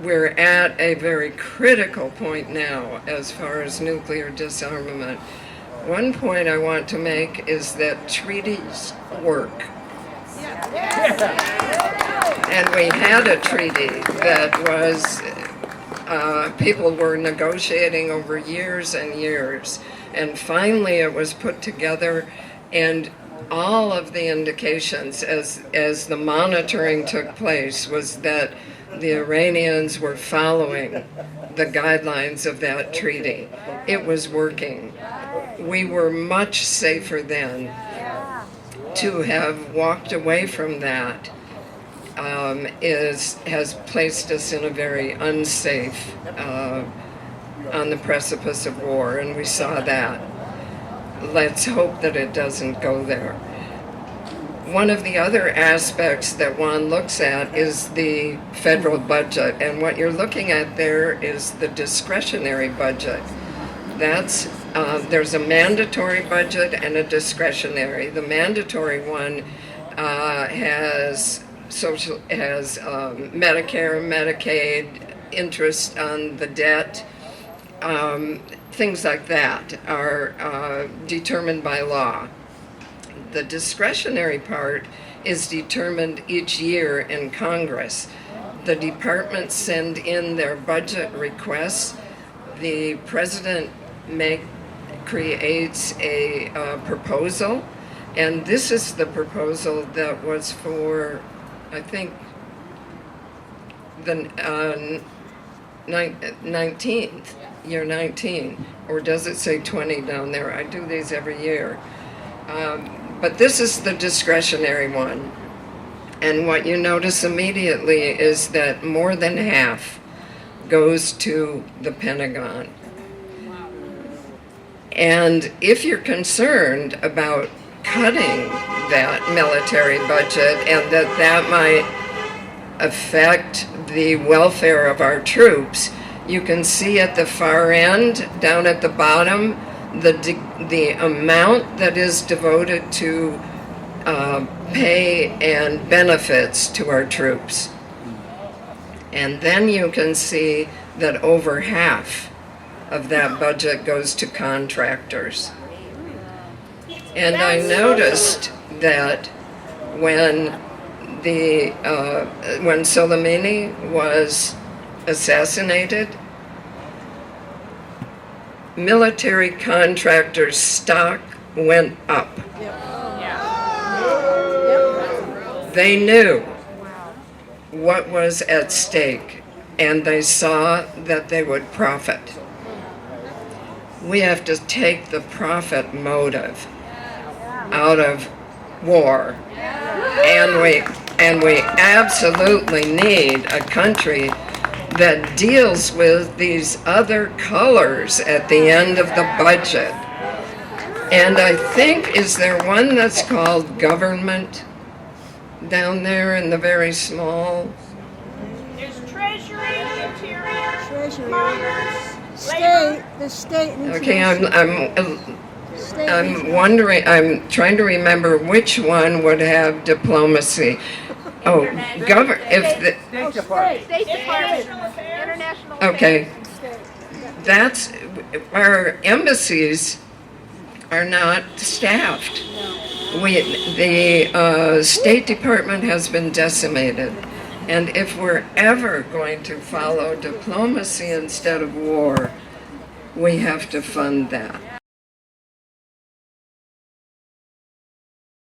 we're at a very critical point now as far as nuclear disarmament. One point I want to make is that treaties work. And we had a treaty that was, people were negotiating over years and years, and finally it was put together, and all of the indications as the monitoring took place was that the Iranians were following the guidelines of that treaty. It was working. We were much safer then. To have walked away from that has placed us in a very unsafe, on the precipice of war, and we saw that. Let's hope that it doesn't go there. One of the other aspects that one looks at is the federal budget, and what you're looking at there is the discretionary budget. There's a mandatory budget and a discretionary. The mandatory one has Medicare, Medicaid, interest on the debt, things like that are determined by law. The discretionary part is determined each year in Congress. The departments send in their budget requests. The president creates a proposal, and this is the proposal that was for, I think, the 19th, year 19, or does it say 20 down there? I do these every year. But this is the discretionary one. And what you notice immediately is that more than half goes to the Pentagon. And if you're concerned about cutting that military budget and that might affect the welfare of our troops, you can see at the far end, down at the bottom, the amount that is devoted to pay and benefits to our troops. And then you can see that over half of that budget goes to contractors. And I noticed that when Soleimani was assassinated, military contractors' stock went up. They knew what was at stake, and they saw that they would profit. We have to take the profit motive out of war, and we absolutely need a country that deals with these other colors at the end of the budget. And I think, is there one that's called government down there in the very small? There's Treasury, Interior, Treasury, Commerce, State, the state. And Okay, state I'm wondering, I'm trying to remember which one would have diplomacy. Oh, if the, State Department. State Department, International Affairs. International Affairs. okay, State. that's, our embassies are not staffed. The State Department has been decimated, and if we're ever going to follow diplomacy instead of war, we have to fund that.